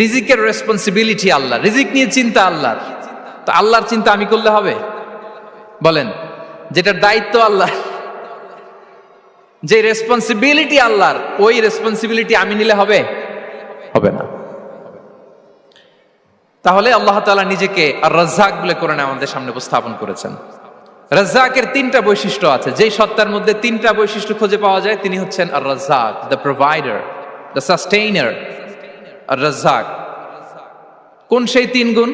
রিজিকের রেসপন্সিবিলিটি আল্লাহ, রিজিক নিয়ে চিন্তা আল্লাহর। তো আল্লাহর চিন্তা আমি করলে হবে? বলেন, যেটার দায়িত্ব আল্লাহ, যে রেসপন্সিবিলিটি আল্লাহর, ওই রেসপন্সিবিলিটি আমি নিলে হবে? হবে না। তাহলে আল্লাহ তাআলা নিজেকে আর রাজ্জাক বলে কোরআনে আমাদের সামনে উপস্থাপন করেছেন। রাজ্জাকের তিনটা বৈশিষ্ট্য আছে, যেই সত্তার মধ্যে তিনটা বৈশিষ্ট্য খুঁজে পাওয়া যায় তিনি হচ্ছেন আর রাজ্জাক, দ্য প্রোভাইডার, দ্য সাস্টেইনার। আর রাজ্জাক কোন সেই তিন গুণ?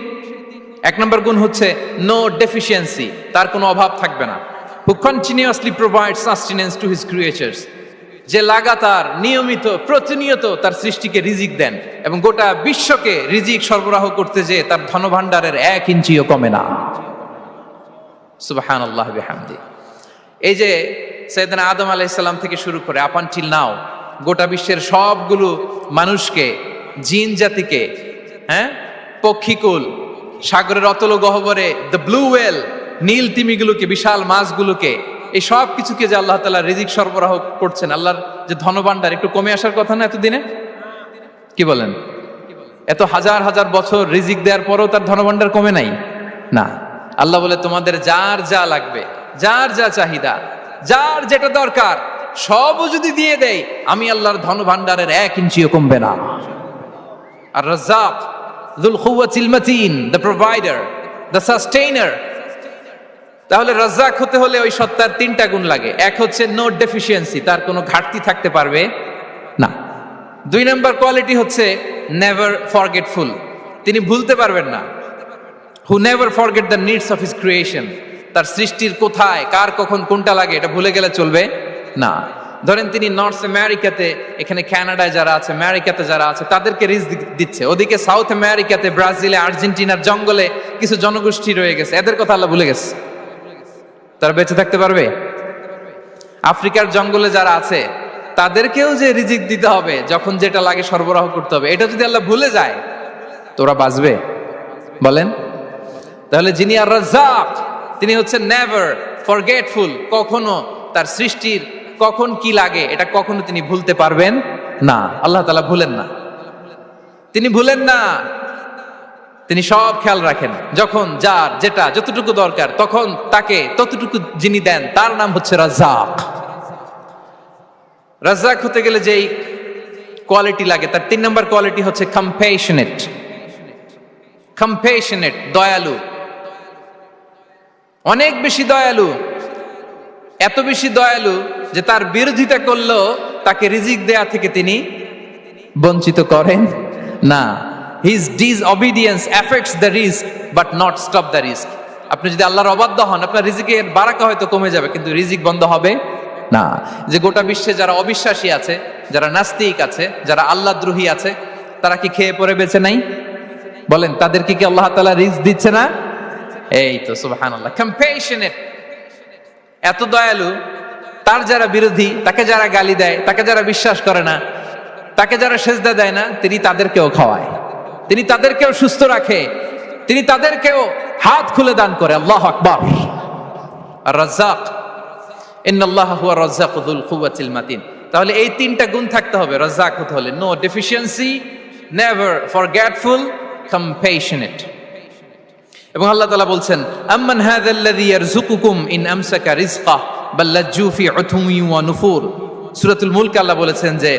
এক নম্বর গুণ হচ্ছে নো ডেফিসিয়েন্সি, তার কোনো অভাব থাকবে না। হু continuously provide sustenance to his creatures, যে লাগাতার নিয়মিত প্রতিনিয়ত তার সৃষ্টিকে রিজিক দেন এবং গোটা বিশ্বকে রিজিক সরবরাহ করতে যে তার ধনভাণ্ডারের 1 ইঞ্চিও কমে না। সুবহানাল্লাহ বিহামদি। এই যে সাইয়েদনা আদম আলাইহিস সালাম থেকে শুরু করে আপ আনটিল নাও গোটা বিশ্বের সবগুলো মানুষকে, জিন জাতিকে, পক্ষীকুল, সাগরের অতল গহ্বরে দ্য ব্লু ওয়েল, নীল তিমিগুলোকে, বিশাল মাছগুলোকে, এই সব কিছুকে যে আল্লাহ তাআলা রিজিক সরবরাহ করছেন, আল্লাহর যে ধনভাণ্ডার একটু কমে আসার কথা না এতদিনে? কি বলেন? এত হাজার হাজার বছর রিজিক দেওয়ার পরও তার ধনভাণ্ডার কমে নাই না। আল্লাহ বলে তোমাদের যার যা লাগবে, যার যা চাহিদা, যার যেটা দরকার সবও যদি দিয়ে দেই, আমি আল্লাহর ধনভাণ্ডারের 1 ইঞ্চিও কমবে না। আর Razzak যুল কুওয়াতিল মাতিন, the provider, the sustainer. তাহলে রাজ্জাক হতে হলে ওই সত্তার তিনটা গুণ লাগে। এক হচ্ছে নো ডেফিসিয়েন্সি, তার কোনো ঘাটতি থাকতে পারবে না। 2 নম্বর কোয়ালিটি হচ্ছে নেভার ফরগেটফুল, তিনি ভুলতে পারবেন না। Who never forget the needs of his creation, তার সৃষ্টির কোথায় কার কখন কোনটা লাগে এটা ভুলে গেলে চলবে না। ধরেন তিনি নর্থ আমেরিকাতে, এখানে কানাডায় যারা আছে, আমেরিকাতে যারা আছে, তাদেরকে রিজিক দিচ্ছে। ওদিকে সাউথ আমেরিকাতে, ব্রাজিলে, আর্জেন্টিনার জঙ্গলে কিছু জনগোষ্ঠী রয়ে গেছে, এদের কথা আল্লাহ ভুলে গেছে। তারা বেঁচে থাকতে পারবে? আফ্রিকার জঙ্গলে যারা আছে তাদেরকেও যে রিজিক দিতে হবে, যখন যেটা লাগে সরবরাহ করতে হবে, এটা যদি আল্লাহ ভুলে যায় তোরা বাঁচবে? বলেন। তাহলে যিনি আর রাজ্জাক তিনি হচ্ছেন নেভার ফরগেটফুল, কখনো তার সৃষ্টির কখন কি লাগে এটা কখনো তিনি ভুলতে পারবেন না। আল্লাহ তাআলা ভুলেন না, তিনি ভুলেন না, তিনি সব খেয়াল রাখেন। যখন যার যেটা যতটুকু দরকার তখন তাকে ততটুকু যিনি দেন তার নাম হচ্ছে রাজ্জাক। রাজ্জাক হতে গেলে যেই কোয়ালিটি লাগে তার 3 নম্বর কোয়ালিটি হচ্ছে কম্প্যাশনেট। কম্প্যাশনেট, দয়ালু, অনেক বেশি দয়ালু, এত বেশি দয়ালু যে তার বিরোধিতা করলেও তাকে রিজিক দেয়া থেকে তিনি বঞ্চিত করেন না। His disobedience affects the risk but not stop the risk. আপনি যদি আল্লাহর অবাধ্য হন, আপনার রিজিকের বারাকা হয়তো কমে যাবে কিন্তু রিজিক বন্ধ হবে না। যে গোটা বিশ্বে যারা অবিশ্বাসী আছে, যারা নাস্তিক আছে, যারা আল্লাহদ্রোহী আছে, তারা কি খেয়ে পরে বেঁচে নাই? বলেন, তাদেরকে কি আল্লাহ তাআলা রিজিক দিচ্ছে না? এই তো সুবহানাল্লাহ। কম্প্যাশনেট, এত দয়ালু, তার যারা বিরোধী, তাকে যারা গালি দেয়, তাকে যারা বিশ্বাস করে না, তাকে যারা সেজদা দেয় না, তিনি তাদেরকেও খাওয়ায়, তিনি তাদেরকেও সুস্থ রাখে, তিনি তাদেরকেও হাত খুলে দান করে। আল্লাহু আকবার। আর রাজ্জাক, ইন্নাল্লাহা হুয়া রাজ্জাকু যুল কুওয়াতিল মাতিন। তাহলে এই তিনটা গুণ থাকতে হবে রাজ্জাক হতে হলে: no deficiency, never forgetful, compassionate. এবং আল্লাহ তাআলা বলছেন, আম্মান হাযাল্লাযী ইয়ারযুকুকুম ইন আমসাকা রিজকাহ বাল লাজ্জু ফি উতুওয়ি ওয়া নুফুর। সূরাতুল মুলক আল্লাহ বলেছেন যে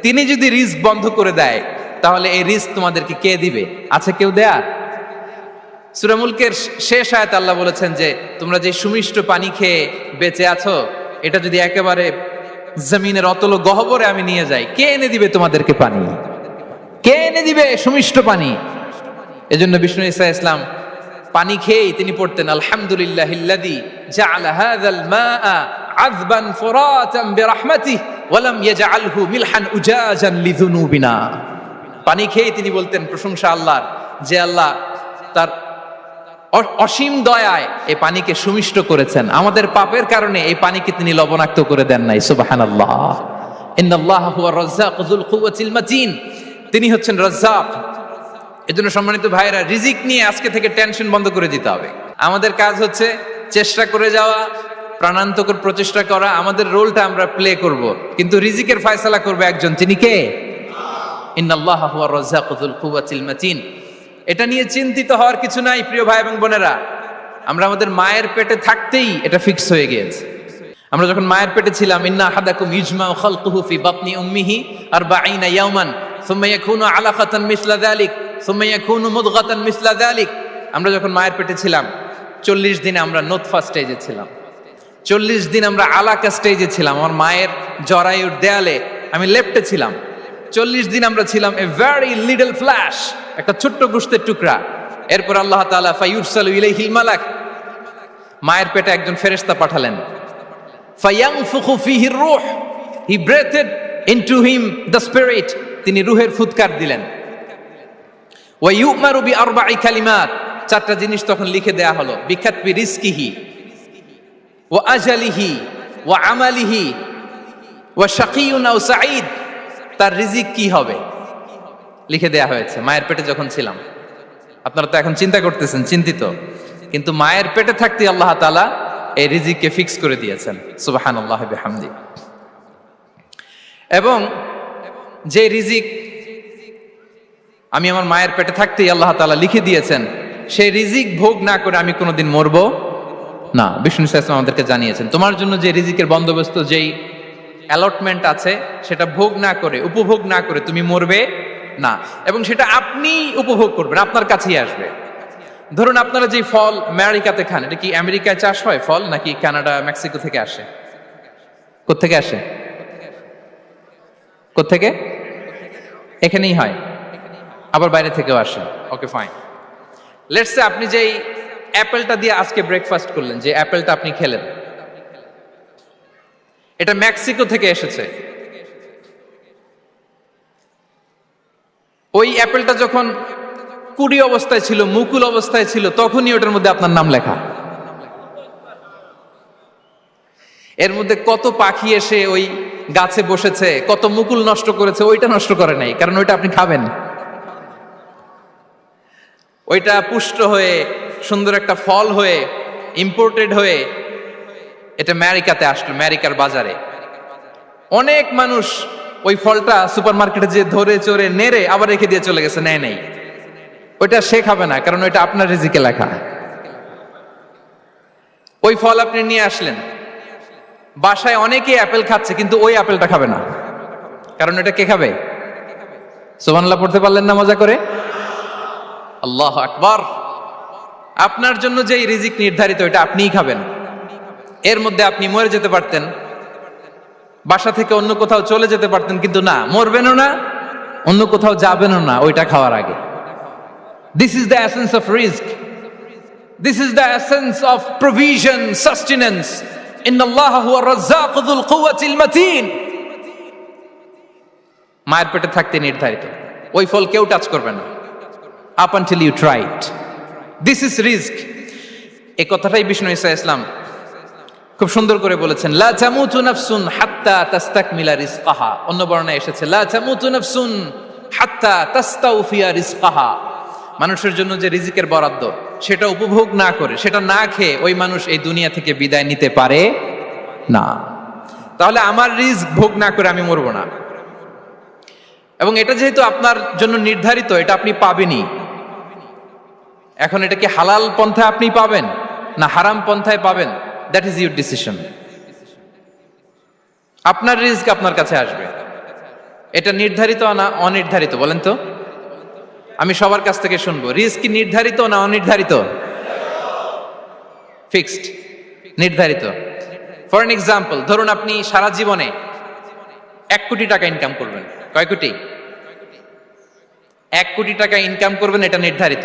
তিনি যদি রিজক বন্ধ করে দেয় তাহলে এই রিজক তোমাদেরকে কে দিবে? আছে কেউ দেয়ার? সূরা মুলকের শেষ আয়াতে আল্লাহ বলেছেন যে তোমরা যে সুমিষ্ট পানি খেয়ে বেঁচে আছো, এটা যদি একেবারে জমিনের অতল গহ্বরে আমি নিয়ে যাই, কে এনে দিবে তোমাদেরকে পানি? কে এনে দিবে সুমিষ্ট পানি? এজন্য বিষ্ণু ঈসা ইসলাম পানি খেয়েই তিনি পড়তেন, আলহামদুলিল্লাহিল্লাযী জাআলা হাযাল মাআ আযবান ফুরাতান বিরাহমাতিহি ওয়া লাম ইয়াজআলহু মিলহান উজাজান লিযুনুবিনা। পানি খেয়েই তিনি বলতেন প্রশংসা আল্লাহর, যে আল্লাহ তার অসীম দয়ায় এই পানিকে সুমিষ্ট করেছেন, আমাদের পাপের কারণে এই পানিকে তিনি লবণাক্ত করে দেন নাই। সুবহানাল্লাহ। ইন্নাল্লাহা হুয়া রাজ্জাকু যুল কুওয়াতিল মাতিন, তিনি হচ্ছেন রাজ্জাক। এজন্য সম্মানিত ভাইরা, রিজিক নিয়ে আজকে থেকে টেনশন বন্ধ করে দিতে হবে। আমাদের কাজ হচ্ছে চেষ্টা করে যাওয়া, প্রাণান্তকর প্রচেষ্টা করা, আমাদের রোলটা আমরা প্লে করব, কিন্তু রিজিকের ফয়সালা করবে একজন, তিনি কে? ইন্নাল্লাহা হুয়ার রাজ্জাকু যুল কুওয়াতিল মাতিন। এটা নিয়ে চিন্তিত হওয়ার কিছু নাই প্রিয় ভাই এবং বোনেরা। আমরা আমাদের মায়ের পেটে থাকতেই এটা ফিক্স হয়ে গিয়েছে। আমরা যখন মায়ের পেটে ছিলাম, ইন্না আহাদাকুম ইজমাউ খালকুহু ফি বাতনি উম্মিহি 40 ইয়াওমান সুম্মা ইয়াকুনু আলাকাতান মিসলা যালিক সুম্মা ইয়াকুনু মুদগাতান মিসলা যালিক। আমরা যখন মায়ের পেটে ছিলাম 40 দিন আমরা নুতফা স্টেজে ছিলাম, 40 দিন আমরা আলাকা স্টেজে ছিলাম। আমার মায়ের জরায়ুর দেয়ালে আমি লেপ্টে ছিলাম। 40 দিন আমরা ছিলাম এ ভেরি লিটল ফ্ল্যাশ, একটা ছোট্ট গোশতের টুকরা। এরপর আল্লাহ তাআলা ফায়ুরসালু ইলাইহিল মালাক, মায়ের পেটে একজন ফেরেশতা পাঠালেন। ফায়ানফুখু ফিহির রূহ, he breathed into him the spirit, তিনি রূহের ফুৎকার দিলেন। ওয়া ইউমারু বিআরবা'i কালিমাত, 4টা জিনিস তখন লিখে দেয়া হলো। বিকাতবি রিজকিহি ওয়া আজালিহি ওয়া আমালিহি ওয়া শাকিয়ুন আও সাঈদ, তার রিজিক কি হবে লিখে দেয়া হয়েছে মায়ের পেটে যখন ছিলাম। আপনারা তো এখন চিন্তা করতেছেন, চিন্তিত, কিন্তু মায়ের পেটে থাকতে আল্লাহ তাআলা এই রিজিককে ফিক্স করে দিয়েছেন। সুবহানাল্লাহ বিহামদি। এবং যে রিজিক আমি আমার মায়ের পেটে থাকতেই আল্লাহ তাআলা লিখে দিয়েছেন, সেই রিজিক ভোগ না করে আমি কোনোদিন মরবো না। বিষ্ণু ইসলাম আমাদেরকে জানিয়েছেন, তোমার জন্য যে রিজিকের বন্দোবস্ত, যেই অ্যালটমেন্ট আছে, সেটা ভোগ না করে, উপভোগ না করে তুমি মরবে না। এবং সেটা আপনি উপভোগ করবেন, আপনার কাছেই আসবে। ধরুন আপনারা যে ফল আমেরিকাতে খান, এটা কি আমেরিকায় চাষ হয় ফল, নাকি কানাডা মেক্সিকো থেকে আসে? কোত্থেকে আসে? কোত্থেকে? এখানেই হয়, আবার বাইরে থেকেও আসে। Okay fine. লেটস সে আপনি যেই অ্যাপেলটা দিয়ে আজকে ব্রেকফাস্ট করলেন, যে অ্যাপেলটা আপনি খেলেন, এটা মেক্সিকো থেকে এসেছে। ওই অ্যাপেলটা যখন কুড়ি অবস্থায় ছিল, মুকুল অবস্থায় ছিল, তখনই ওটার মধ্যে আপনার নাম লেখা। এর মধ্যে কত পাখি এসে ওই গাছে বসেছে, কত মুকুল নষ্ট করেছে, ওইটা নষ্ট করে নাই, কারণ ওইটা আপনি খাবেন। ওইটা পুষ্ট হয়ে সুন্দর একটা ফল হয়ে ইম্পোর্টেড হয়ে এটা আমেরিকাতে আসলো, আমেরিকার বাজারে। অনেক মানুষ ওই ফলটা সুপার মার্কেটে যে ধরে চড়ে নেড়ে আবার রেখে দিয়ে চলে গেছে, নেয় নেই। ওইটা সে খাবে না, কারণ ওইটা আপনার রিজিকে লেখা। ওই ফল আপনি নিয়ে আসলেন, বাসায় অনেকেই অ্যাপেল খাচ্ছে, কিন্তু ওই অ্যাপেলটা খাবে না, কারণ এটা কে খাবে? সুবহানাল্লাহ পড়তে পারলেন না মজা করে? আল্লাহু আকবার। আপনার জন্য যে রিজিক নির্ধারিত, এটা আপনিই খাবেন। এর মধ্যে আপনি মরে যেতে পারতেন, বাসা থেকে অন্য কোথাও চলে যেতে পারতেন, কিন্তু না, মরবেনও না, অন্য কোথাও যাবেনও না ওইটা খাওয়ার আগে। This is the essence of risk. This is the essence of provision, sustenance. Innallaha huwa ar-razzaqu dhul quwwatil matin. মায়ের পেটে থাকতে নির্ধারিত, ওই ফল কেউ টাচ করবে না up until you try it. This is risk. এই কথাটাই বিষ্ণু ঈসা ইসলাম খুব সুন্দর করে বলেছেন, লা তামুতু নাফসুন হাত্তা তাস্তাকমিলা রিজকাহা। অন্য বর্ণনায় এসেছে লা তামুতু নাফসুন হাত্তা তাস্তাউফিয়া রিজকাহা। মানুষের জন্য যে রিজিকের বরাদ্দ, সেটা উপভোগ না করে, সেটা না খেয়ে ওই মানুষ এই দুনিয়া থেকে বিদায় নিতে পারে না। তাহলে আমার রিজিক ভোগ না করে আমি মরবো না। এবং এটা যেহেতু আপনার জন্য নির্ধারিত, এটা আপনি পাবেনই। এখন এটা কি হালাল পন্থায় আপনি পাবেন না হারাম পন্থায় পাবেন, দ্যাট ইজ ইউর ডিসিশন। আপনার রিজিক আপনার কাছে আসবে। এটা নির্ধারিত না অনির্ধারিত বলেন তো? আমি সবার কাছ থেকে শুনবো, রিজিক কি নির্ধারিত না অনির্ধারিত? ফিক্সড, নির্ধারিত। ফর এন এক্সাম্পল, ধরুন আপনি সারা জীবনে 1 কোটি টাকা ইনকাম করবেন। কয় কোটি? 1 কোটি টাকা ইনকাম করবেন, এটা নির্ধারিত,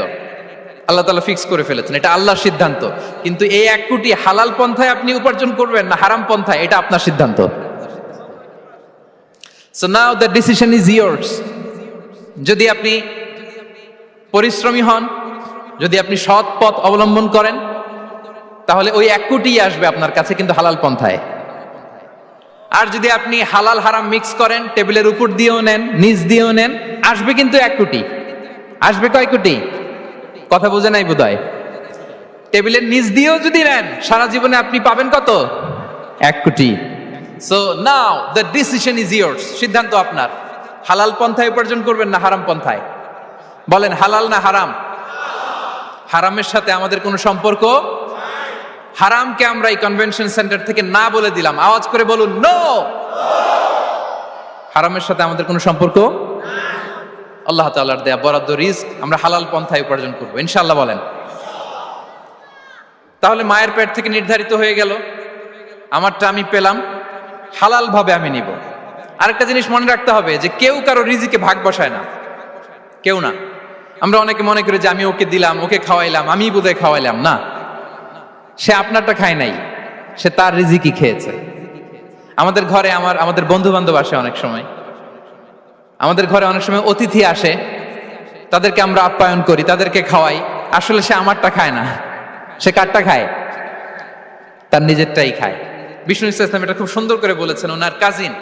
আল্লাহ তাআলা ফিক্স করে ফেলেছেন, এটা আল্লাহর সিদ্ধান্ত। কিন্তু এই 1 কোটি হালাল পন্থায় আপনি উপার্জন করবেন না হারাম পন্থায়, এটা আপনার সিদ্ধান্ত। So now the decision is years. যদি আপনি পরিশ্রমী হন, যদি আপনি সৎ পথ অবলম্বন করেন, তাহলে ওই 1 কোটি আসবে আপনার কাছে, কিন্তু হালাল পন্থায়। আর যদি আপনি হালাল হারাম মিক্স করেন, টেবিলের উপর দিয়েও নেন, নিচ দিয়েও নেন, আসবে কিন্তু 1 কোটি। আসবে কয় কোটি? কথা বোঝে নাই বোধহয়। টেবিলের নিচ দিয়েও যদি নেন, সারা জীবনে আপনি পাবেন কত? 1 কোটি। So now the decision is years. সিদ্ধান্ত আপনার। হালাল পন্থায় উপার্জন করবেন না হারাম পন্থায়? বলেন হালাল না হারাম? হারামের সাথে আমাদের কোনো সম্পর্ক? হারামকে আমরা এই কনভেনশন সেন্টার থেকে না বলে দিলাম, আওয়াজ করে বলুন নো। হারামের সাথে আমাদের কোনো সম্পর্ক? আল্লাহ তাআলার দেয়া বরাদ্দ রিজক আমরা হালাল পন্থায় উপার্জন করব ইনশাআল্লাহ। বলেন। তাহলে মায়ের পেট থেকে নির্ধারিত হয়ে গেল, আমারটা আমি পেলাম, হালাল ভাবে আমি নিব। আরেকটা জিনিস মনে রাখতে হবে যে কেউ কারো রিজিকে ভাগ বসায় না, কেউ না। আমরা অনেকে মনে করি যে আমি ওকে দিলাম, ওকে খাওয়াইলাম, আমি বোধহয় খাওয়াইলাম। না, সে আপনারটা খায় নাই, সে তার রিজিকই খেয়েছে। আমাদের ঘরে আমাদের বন্ধু বান্ধব আসে অনেক সময়, আমাদের ঘরে অনেক সময় অতিথি আসে, তাদেরকে আমরা আপ্যায়ন করি, তাদেরকে খাওয়াই। আসলে সে আমারটা খায় না, সে কারটা খায়? তার নিজেরটাই খায়। বিষ্ণু ইসলাম এটা খুব সুন্দর করে বলেছেন। ওনার কাজিন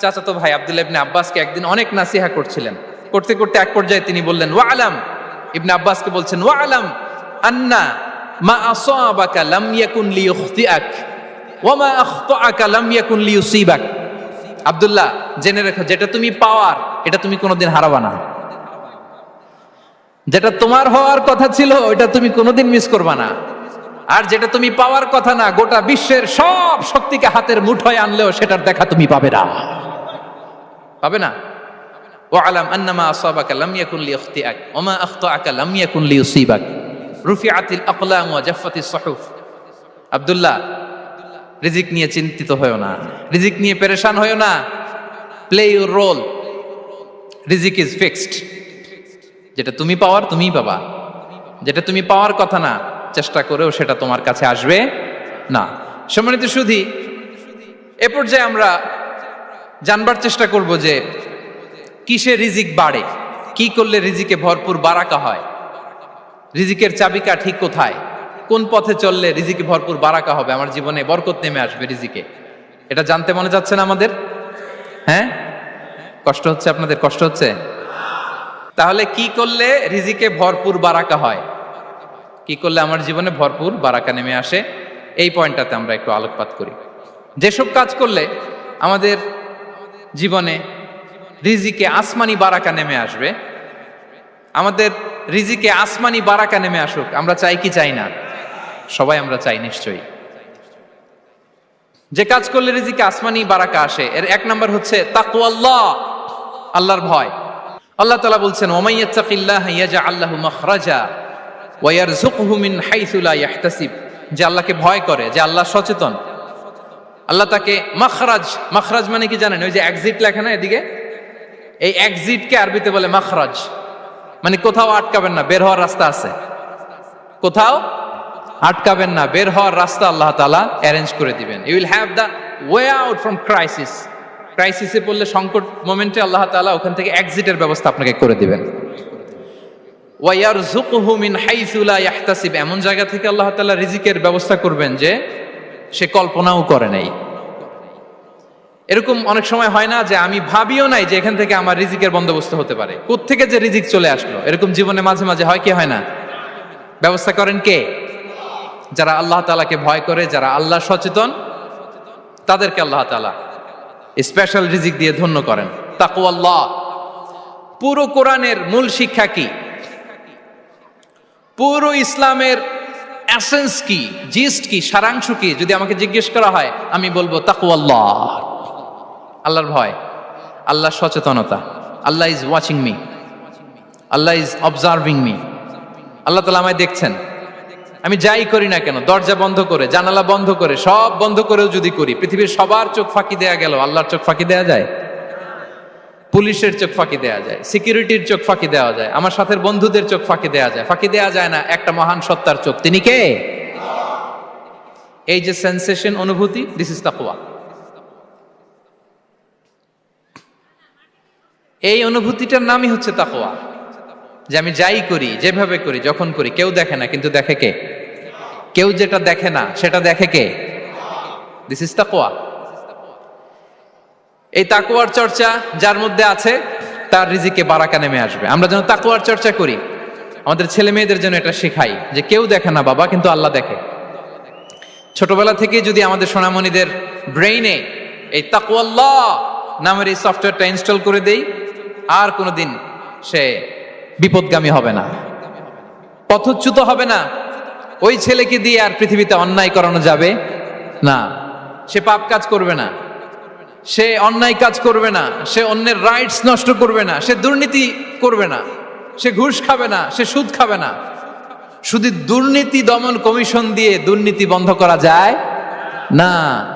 চাচাতো ভাই আব্দুল্লাহ ইবনে আব্বাসকে একদিন অনেক নাসিহা করছিলেন। করতে করতে এক পর্যায়ে তিনি বললেন, ওয়া আলাম, ইবনে আব্বাসকে বলছেন, ওয়া আলাম আন্না মা আসাবাকা লাম ইয়াকুন লিইখতিআক ওয়া মা আখতাআকা লাম ইয়াকুন লিইউসিবাক। আব্দুল্লাহ, জেনে রেখো, যেটা তুমি পাওয়ার এটা তুমি কোনোদিন হারাবা না। যেটা তোমার হওয়ার কথা ছিল ওটা তুমি কোনোদিন মিস করবা না। আর যেটা তুমি পাওয়ার কথা না, গোটা বিশ্বের সব শক্তিকে হাতের মুঠোয় আনলেও সেটার দেখা তুমি পাবে না, পাবে না। ওয়ালাম আন্নামা আসাবাকা লাম ইয়াকুন লিইখতিআক ওয়া মা আখতাআকা লাম ইয়াকুন লিইউসিবাক রুফিআতিল আকলাম ওয়া জাফফাতিস সুহুফ। আব্দুল্লাহ, রিজিক নিয়ে চিন্তিত হয়ো না, রিজিক নিয়ে পেরেশান হয়ো না। প্লে ইউর রোল, রিজিক ইজ ফিক্সড। যেটা তুমি পাওয়ার তুমিই পাবা, যেটা তুমি পাওয়ার কথা না চেষ্টা করেও সেটা তোমার কাছে আসবে না। সম্মানিত সুধী, এ পর্যায়ে আমরা জানবার চেষ্টা করব যে কিসে রিজিক বাড়ে, কি করলে রিজিকে ভরপুর বারাকা হয়, রিজিকের চাবিকা ঠিক কোথায়, কোন পথে চললে রিজিকে ভরপুর বারাকা হবে, আমার জীবনে বরকত নেমে আসবে রিজিকে। এটা জানতে মনে যাচ্ছে না আমাদের? হ্যাঁ, কষ্ট হচ্ছে আপনাদের? কষ্ট হচ্ছে? তাহলে কি করলে রিজিকে ভরপুর বারাকা হয়, কি করলে আমার জীবনে ভরপুর বারাকা নেমে আসে, এই পয়েন্টটাতে আমরা একটু আলোকপাত করি। যেসব কাজ করলে আমাদের জীবনে রিজিকে আসমানি বারাকা নেমে আসবে, আমাদের রিজিকে আসমানি বারাকা নেমে আসুক, আমরা চাই কি চাই না? সবাই আমরা চাই নিশ্চয়ই। যে কাজ করলে রিজিকে আসমানি বারাকা আসে, এর এক নাম্বার হচ্ছে তাকওয়াল্লাহ, আল্লাহর ভয়। আল্লাহ তাআলা বলছেন, ওয়ামান ইয়াত্তাকিল্লাহা ইয়াজআল লাহু মাখরাজা ওয়া ইয়ারযুকহু মিন হাইসু লা ইয়াহতাসিব। যে আল্লাহকে ভয় করে, যে আল্লাহ সচেতন, আল্লাহ তাকে মাখরাজ, মাখরাজ মানে কি জানেন? ওই যে এক্সিট লেখা না এদিকে, এই এক্সিটকে আরবিতে বলে মাখরাজ, মানে কোথাও আটকাবেন না, বের হওয়ার রাস্তা আছে, কোথাও আটকাবেন না, বের হওয়ার রাস্তা আল্লাহ তাআলা অ্যারেঞ্জ করে দিবেন। You will have the way out from crisis. ক্রাইসিসে পড়লে, সংকট মোমেন্টে আল্লাহ তাআলা ওখান থেকে এক্সিটের ব্যবস্থা আপনাকে করে দিবেন। ওয়া ইয়ারযুকহু মিন হাইসু লা ইয়াহতাসিব, এমন জায়গা থেকে আল্লাহ তাআলা রিজিকের ব্যবস্থা করবেন যে সে কল্পনাও করে নাই। এরকম অনেক সময় হয় না যে আমি ভাবিও নাই যে এখান থেকে আমার রিজিকের বন্দোবস্ত হতে পারে, কোত্থেকে যে রিজিক চলে আসলো, এরকম জীবনে মাঝে মাঝে হয় কি হয় না? ব্যবস্থা করেন কে? যারা আল্লাহ তাআলাকে ভয় করে, যারা আল্লাহ সচেতন, তাদেরকে আল্লাহ তাআলা স্পেশাল রিজিক দিয়ে ধন্য করেন। তাকওয়াল্লাহ। পুরো কোরআনের মূল শিক্ষা কি? পুরো ইসলামের এসেন্স কি, জিস্ট কি, সারাংশ কি যদি আমাকে জিজ্ঞেস করা হয়, আমি বলবো তাকওয়াল্লাহ, আল্লাহর ভয়, আল্লাহর সচেতনতা। Allah is watching me, Allah is observing me. আল্লাহ তাআলা আমায় দেখছেন, আমি যাই করি না কেন, দরজা বন্ধ করে, জানালা বন্ধ করে, সব বন্ধ করেও যদি করি, পৃথিবীর সবার চোখ ফাঁকি দেয়া গেল, আল্লাহর চোখ ফাঁকি দেয়া যায়? পুলিশের চোখ ফাঁকি দেয়া যায়, সিকিউরিটির চোখ ফাঁকি দেওয়া যায়, আমার সাথের বন্ধুদের চোখ ফাঁকি দেয়া যায়, ফাঁকি দেয়া যায় না একটা মহান সত্তার চোখ। তিনি কে? এই যে সেন্সেশন, অনুভূতি, দিস ইজ তাকওয়া। এই অনুভূতিটার নামই হচ্ছে তাকওয়া, যে আমি যাই করি, যেভাবে করি, যখন করি, কেউ দেখে না, কিন্তু দেখে কে? কেউ যেটা দেখে না সেটা দেখে কে? দিস ইজ তাকওয়া। এই তাকওয়ার চর্চা যার মধ্যে আছে, তার রিজিকে বারাকা নেমে আসবে। আমরা যেন তাকওয়ার চর্চা করি, আমাদের ছেলে মেয়েদের জন্য এটা শেখাই যে কেউ দেখে না বাবা, কিন্তু আল্লাহ দেখে। ছোটবেলা থেকে যদি আমাদের সোনামণিদের ব্রেইনে এই তাকওয়াল্লাহ নামের এই সফটওয়্যারটা ইনস্টল করে দেই, আর কোনোদিন সে বিপদগামী হবে না, পথচ্যুত হবে না। ওই ছেলেকে দিয়ে আর পৃথিবীতে অন্যায় করানো যাবে না। সে পাপ কাজ করবে না, সে অন্যায় কাজ করবে না, সে অন্যের রাইটস নষ্ট করবে না, সে দুর্নীতি করবে না, সে ঘুষ খাবে না, সে সুদ খাবে না। শুধু দুর্নীতি দমন কমিশন দিয়ে দুর্নীতি বন্ধ করা যায় না।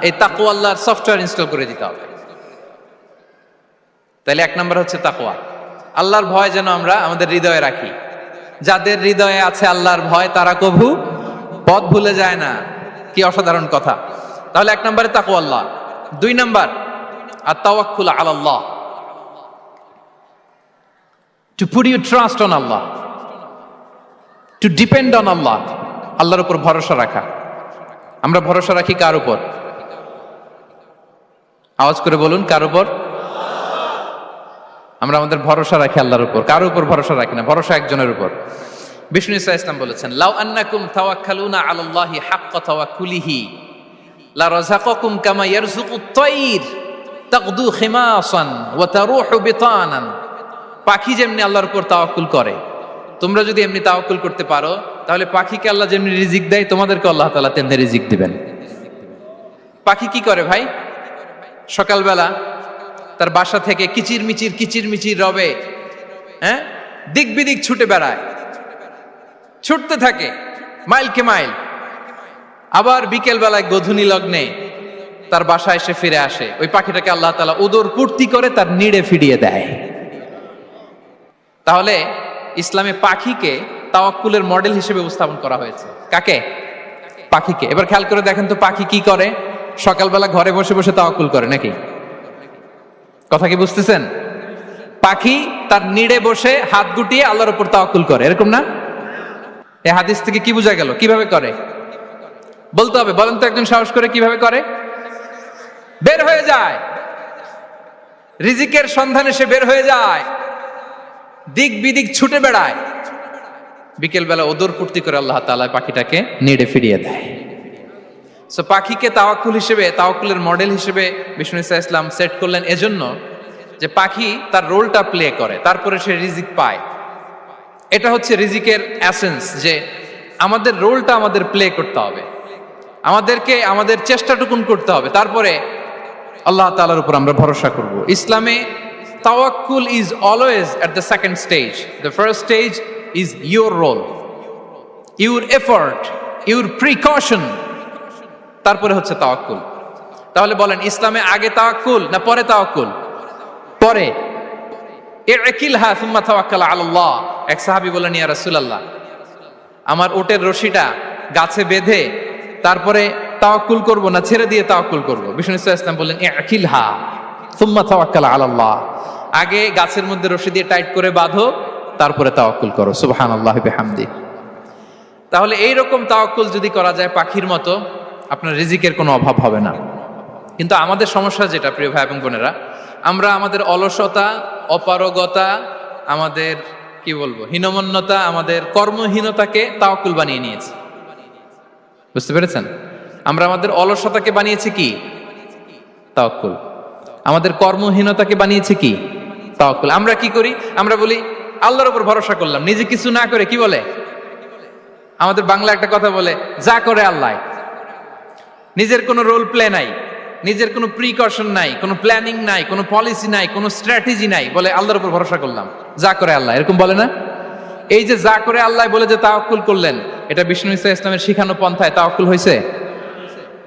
এই তাকওয়া আল্লাহর সফটওয়্যার ইনস্টল করে দিতে হবে। তাহলে এক নম্বর হচ্ছে তাকওয়া। আল্লাহর ভয় যেন আমরা আমাদের হৃদয়ে রাখি। যাদের হৃদয়ে আছে আল্লাহর ভয় তারা কভু পথ ভুলে যায় না। কি অসাধারণ কথা! তাহলে এক নম্বরে তাকওয়া আল্লাহ। দুই নম্বর আত-তাওয়াক্কুল আলাল্লাহ, to put your trust on Allah, to depend on Allah. আল্লাহর উপর ভরসা রাখা। আমরা ভরসা রাখি কার উপর? আওয়াজ করে বলুন, কার উপর? আমরা আমাদের ভরসা রাখি আল্লাহর উপর, কার উপর ভরসা রাখি না। ভরসা একজনের উপর। বিষ্ণু ইসা ইসলাম বলেছেন, লাউ আন্নাকুম তাওয়াক্কালুনা আলাল্লাহি হাক্কা তাওয়াক্কুলিহি লা রাযাকাকুম কামা ইয়ারযুকুত তায়র তাগদু খিমাসান ওয়া তারুহু বিতানান। পাখি যেমনি আল্লাহর উপর তাওয়াক্কুল করে, তোমরা যদি এমনি তাওয়াক্কুল করতে পারো, তাহলে পাখিকে আল্লাহ যেমনি রিজিক দেয়, তোমাদেরকে আল্লাহ তাআলা তেমনি রিজিক দিবেন। পাখি কি করে ভাই? সকালবেলা তার বাসা থেকে কিচিরমিচির রবে, হ্যাঁ, দিক বিদিক ছুটে বেড়ায়, ছুটতে থাকে মাইলকে মাইল। আবার বিকেল বেলায় গোধূলি লগ্নে তার বাসায় এসে ফিরে আসে। ওই পাখিটাকে আল্লাহ তাআলা উদর পূর্তি করে তার নিড়ে ফিরিয়ে দেয়। তাহলে ইসলামে পাখিকে তাওয়াক্কুলের মডেল হিসেবে উপস্থাপন করা হয়েছে। কাকে? পাখিকে। এবার খেয়াল করে দেখেন তো, পাখি কি করে? সকালবেলা ঘরে বসে বসে তাওয়াক্কুল করে নাকি? কথা কি বুঝতেছেন? পাখি তার নিড়ে বসে হাত গুটিয়ে আল্লাহর উপর তাওয়াক্কুল করে, এরকম না? এই হাদিস থেকে কি বোঝা গেল? কিভাবে করে বলতে হবে, বলেন তো একজন সাহস করে, কিভাবে করে? বের হয়ে যায়, রিজিকের সন্ধানে সে বের হয়ে যায়, দিক বিদিক ছুটে বেড়ায়। বিকেল বেলা ওদর পূর্তি করে আল্লাহ তাআলা পাখিটাকে নিড়ে ফিরিয়ে দেয়। সো পাখিকে তাওয়াক্কুল হিসেবে, তাওয়াক্কুলের মডেল হিসেবে বিষ্ণু ইসা ইসলাম সেট করলেন এজন্য যে পাখি তার রোলটা প্লে করে, তারপরে সে রিজিক পায়। এটা হচ্ছে রিজিকের এসেন্স, যে আমাদের রোলটা আমাদের প্লে করতে হবে, আমাদেরকে আমাদের চেষ্টাটুকুন করতে হবে, তারপরে আল্লাহ তাআলার উপর আমরা ভরসা করব। ইসলামে তাওয়াক্কুল is always at the second stage. The first stage is your role, your effort, your precaution, তারপরে হচ্ছে তাওয়াক্কুল। তাহলে বলেন, ইসলামে আগে তাওয়াক্কুল না পরে তাওয়াক্কুল? পরে। ইকিলহা সুম্মা তাওয়াক্কাল আলাল্লাহ। এক সাহাবী বলেন, ইয়া রাসূলুল্লাহ, আমার ওটের রশিটা গাছে বেঁধে তারপরে তাওয়াক্কুল করব না ছেড়ে দিয়ে তাওয়াক্কুল করব? বিষ্ণু ইসলাম বললেন, ইকিলহা সুম্মা তাওয়াক্কাল আলাল্লাহ। আগে গাছের মধ্যে রশি দিয়ে টাইট করে বাঁধো, তারপরে তাওয়াক্কুল করো। সুবহানাল্লাহি বিহামদি। তাহলে এইরকম তাওয়াক্কুল যদি করা যায় পাখির মতো, আপনার রিজিকের কোনো অভাব হবে না। কিন্তু আমাদের সমস্যা যেটা, প্রিয় ভাই এবং বোনেরা, আমরা আমাদের অলসতা, অপারগতা, আমাদের কি বলবো, হীনমন্যতা, আমাদের কর্মহীনতাকে তাওয়াক্কুল বানিয়ে নিয়েছি। বুঝতে পেরেছেন? আমরা আমাদের অলসতাকে বানিয়েছি কি? তাওয়াক্কুল। আমাদের কর্মহীনতাকে বানিয়েছি কি? তাওয়াক্কুল। আমরা কি করি? আমরা বলি আল্লাহর উপর ভরসা করলাম, নিজে কিছু না করে। কি বলে? আমাদের বাংলা একটা কথা বলে, যা করে আল্লাহ। নিজের কোনো রোল প্লে নাই, নিজের কোনো প্রিকশন নাই, কোনো প্ল্যানিং নাই, কোনো পলিসি নাই, কোনো স্ট্র্যাটেজি নাই, বলে আল্লাহর উপর ভরসা করলাম, যা করে আল্লাহ। এরকম বলে না? এই যে যা করে আল্লাহ বলে যে তাওয়াক্কুল করলেন, এটা বিষ্ণু ইসা ইসলামের শিখানো পন্থায় তাওয়াক্কুল হয়েছে?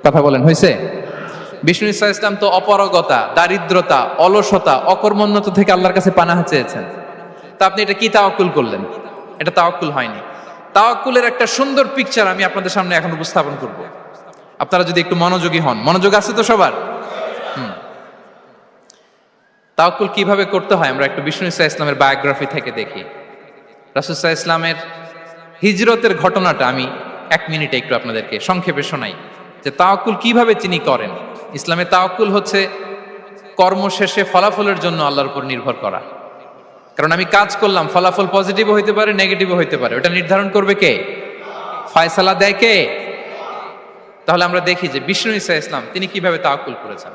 কথা বলেন, হয়েছে? বিষ্ণু ইসা ইসলাম তো অপারগতা, দারিদ্রতা, অলসতা, অকর্মণ্যতা থেকে আল্লাহর কাছে পানাহ চেয়েছেন। তা আপনি এটা কি তাওয়াক্কুল করলেন? এটা তাওয়াক্কুল হয়নি। তাওয়াক্কুলের একটা সুন্দর পিকচার আমি আপনাদের সামনে এখন উপস্থাপন করব, আপনারা যদি একটু মনোযোগী হন। মনোযোগ আছে তো সবার? তাওয়াক্কুল কিভাবে করতে হয় আমরা একটু বিষ্ণু ইসা ইসলামের বায়োগ্রাফি থেকে দেখি। রাসূল সাল্লাল্লাহু আলাইহি ইসলামের হিজরতের ঘটনাটা আমি 1 মিনিটে একটু আপনাদেরকে সংক্ষেপে শোনাই, যে তাওয়াক্কুল কিভাবে তিনি করেন। ইসলামে তাওয়াক্কুল হচ্ছে কর্ম শেষে ফলাফলের জন্য আল্লাহর উপর নির্ভর করা। কারণ আমি কাজ করলাম, ফলাফল পজিটিভও হইতে পারে, নেগেটিভও হইতে পারে, ওটা নির্ধারণ করবে কে? ফয়সালা দেয় কে? তাহলে আমরা দেখি যে বিষ্ণু ইসা ইসলাম তিনি কিভাবে তাওয়াক্কুল করেছেন।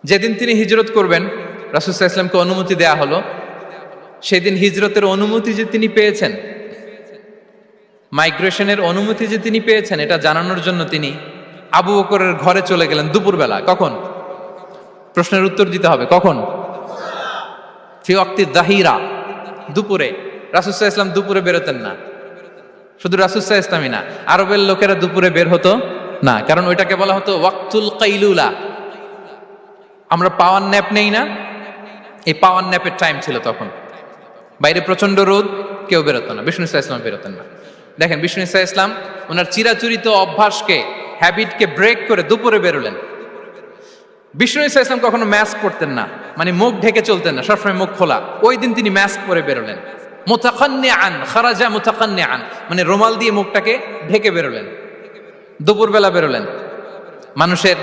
যেদিন তিনি হিজরত করবেন, রাসূল সাল্লাল্লাহু আলাইহি ওয়াসাল্লামকে অনুমতি দেয়া হলো সেদিন হিজরতের অনুমতি যে তিনি পেয়েছেন, মাইগ্রেশনের অনুমতি যে তিনি পেয়েছেন, এটা জানানোর জন্য তিনি আবু বকরের ঘরে চলে গেলেন দুপুরবেলা। কখন? প্রশ্নের উত্তর দিতে হবে, কখন? ফি ওয়াক্তি যাহিরা, দুপুরে। রাসূল সাল্লাল্লাহু আলাইহি ওয়াসাল্লাম দুপুরে বেরোতেন না। শুধু রাসূল সাল্লাল্লাহু আলাইহি ওয়াসাল্লামই না, আরবের লোকেরা দুপুরে বের হতো না, কারণ ওইটাকে বলা হতো ওয়াক্তুল কাইলুলা। আমরা পাওয়ার ন্যাপ নেই না, এই পাওয়ার ন্যাপের টাইম ছিল তখন। বাইরে প্রচন্ড রোদ, কেউ বেরোতো না, বিষ্ণু সাল্লাল্লাহু আলাইহি ওয়াসাল্লাম বেরোতেন না। দেখেন বিষ্ণু সাল্লাল্লাহু আলাইহি ওয়াসাল্লাম ওনার চিরাচরিত অভ্যাসকে, হ্যাবিটকে ব্রেক করে দুপুরে বেরোলেন। বিষ্ণু সাল্লাল্লাহু আলাইহি ওয়াসাল্লাম কখনো মাস্ক পরতেন না, মানে মুখ ঢেকে চলতেন না, সবসময় মুখ খোলা। ওই দিন তিনি মাস্ক পরে বেরোলেন। মুতাকান্নিআন, খারাজা মুতাকান্নিআন, মানে রুমাল দিয়ে মুখটাকে ঢেকে বেরোলেন। দুপুরবেলা বেরোলেন, মানুষের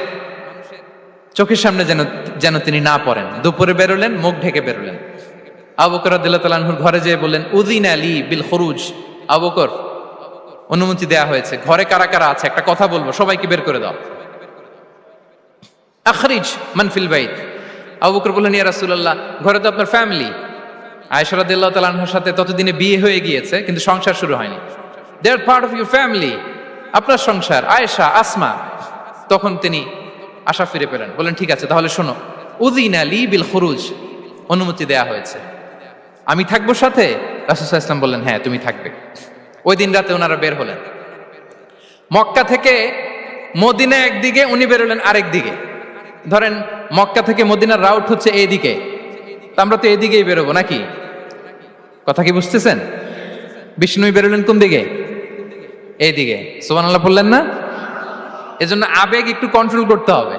চোখের সামনে যেন তিনি না পড়েন। দুপুরে বেরোলেন, মুখ ঢেকে বেরোলেন। আবু বকর রাদিয়াল্লাহু তাআলা আনহুর ঘরে যেয়ে বললেন, উযিনা লি বিল খুরুজ। আবু বকর, অনুমতি দেয়া হয়েছে, ঘরে কারা কারা আছে একটা কথা বলবো, সবাইকে বের করে দাও। আখরিজ মান ফিল বাইত। আবু বকর বললেন, ইয়া রাসূলুল্লাহ, ঘরে তো আপনার ফ্যামিলি। আয়েশা রাদিয়াল্লাহু তাআলা আনহার সাথে ততদিনে বিয়ে হয়ে গিয়েছে, কিন্তু সংসার শুরু হয়নি। দে আর পার্ট অফ ইউর ফ্যামিলি, আপনার সংসার, আয়েশা, আসমা। তখন তিনি আশা ফিরে পেলেন, বললেন ঠিক আছে তাহলে শোনো, উযিনা লি বিল খুরুজ, অনুমতি দেয়া হয়েছে, আমি থাকবো সাথে? রাসূল সাল্লাল্লাহু আলাইহি ওয়াসাল্লাম বললেন, হ্যাঁ তুমি থাকবে। ওই দিন রাতে ওনারা বের হলেন। মক্কা থেকে মদিনা একদিকে, উনি বেরোলেন আরেক দিকে। ধরেন মক্কা থেকে মদিনার রাউট হচ্ছে এইদিকে, তা আমরা তো এইদিকেই বেরোবো নাকি? কথা কি বুঝতেছেন? বিষ্ণু বেরোলেন কোন দিকে? এইদিকে। সুবহানাল্লাহ বললেন না? এজন্য আবেগ একটু কন্ট্রোল করতে হবে।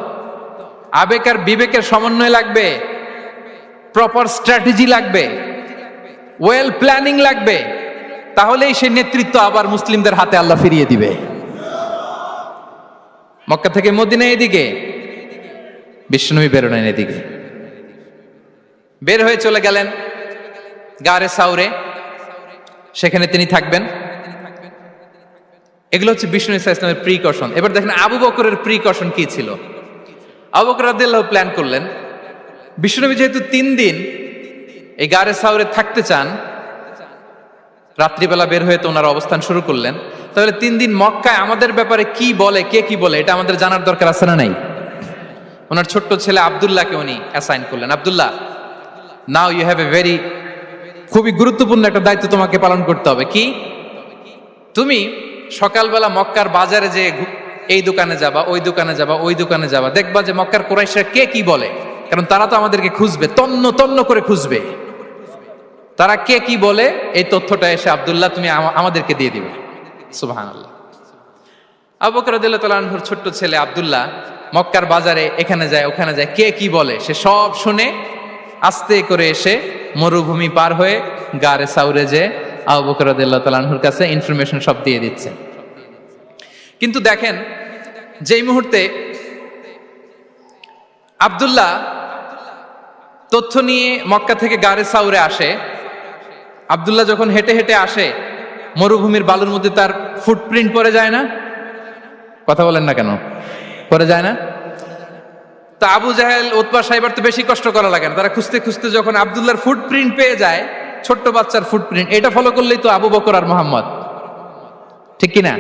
আবেগ আর বিবেকের সমন্বয় লাগবে, প্রপার স্ট্র্যাটেজি লাগবে, ওয়েল প্ল্যানিং লাগবে, তাহলেই সেই নেতৃত্ব আবার মুসলিমদের হাতে আল্লাহ ফিরিয়ে দিবে। মক্কা থেকে মদিনা এদিকে, বিশ্বনবী বেরোলেন এদিকে। বের হয়ে চলে গেলেন গারে সাউরে, সেখানে তিনি থাকবেন। এগুলো হচ্ছে বিষ্ণু ইসলামের প্রিকশন। এবার দেখেন আবু বকরের প্রিকশন কি ছিল। আবু বকর রাদিয়াল্লাহু প্ল্যান করলেন, বিশ্বনবী যেহেতু 3 দিন এই গারে সাউরে থাকতে চান, রাত্রিবেলা বের হয়ে তো ওনার অবস্থান শুরু করলেন, তাহলে 3 দিন মক্কায় আমাদের ব্যাপারে কি বলে, কে কি বলে, এটা আমাদের জানার দরকার আছে না নাই? ওনার ছোট্ট ছেলে আব্দুল্লাহকে উনি অ্যাসাইন করলেন। Abdullah, now you have a very, খুবই গুরুত্বপূর্ণ একটা দায়িত্ব তোমাকে পালন করতে হবে। কি? তুমি সকালবেলা মক্কার বাজারে যে এই দোকানে যাবা, ওই দোকানে যাবা, ওই দোকানে যাবা, দেখবা যে মক্কার কুরাইশরা কে কি বলে, কারণ তারা তো আমাদেরকে খুঁজবে, তন্ন তন্ন করে খুঁজবে। তারা কে কি বলে এই তথ্যটা এসে আব্দুল্লাহ তুমি আমাদেরকে দিয়ে দিবে। সুবহানাল্লাহ। আবু বকর রাদিয়াল্লাহু তাআলা আনহুর ছোট্ট ছেলে আব্দুল্লাহ মক্কার বাজারে এখানে যায় ওখানে যায়, কে কি বলে সে সব শুনে আস্তে করে এসে মরুভূমি পার হয়ে গারে সাউরে যে আবু বকর রাদিয়াল্লাহু তাআলা আনহুর কাছে ইনফরমেশন সব দিয়ে দিচ্ছে। কিন্তু দেখেন, যেই মুহূর্তে আব্দুল্লাহ তথ্য নিয়ে মক্কা থেকে গারে সাউরে আসে, আব্দুল্লাহ যখন হেঁটে হেঁটে আসে, মরুভূমির বালুর মধ্যে তার ফুটপ্রিন্ট পড়ে যায় না? কথা বলেন না কেন? পড়ে যায় না? তা আবু জাহেল, উতবা, সাইবার তো বেশি কষ্ট করা লাগে না। তারা খুঁজতে খুঁজতে যখন আব্দুল্লাহর ফুটপ্রিন্ট পেয়ে যায়, ছোট্ট বাচ্চার ফুটপ্রিন্ট, এটা ফলো করলেই তো আবু বকর আর মুহাম্মদ, ঠিক কিনা?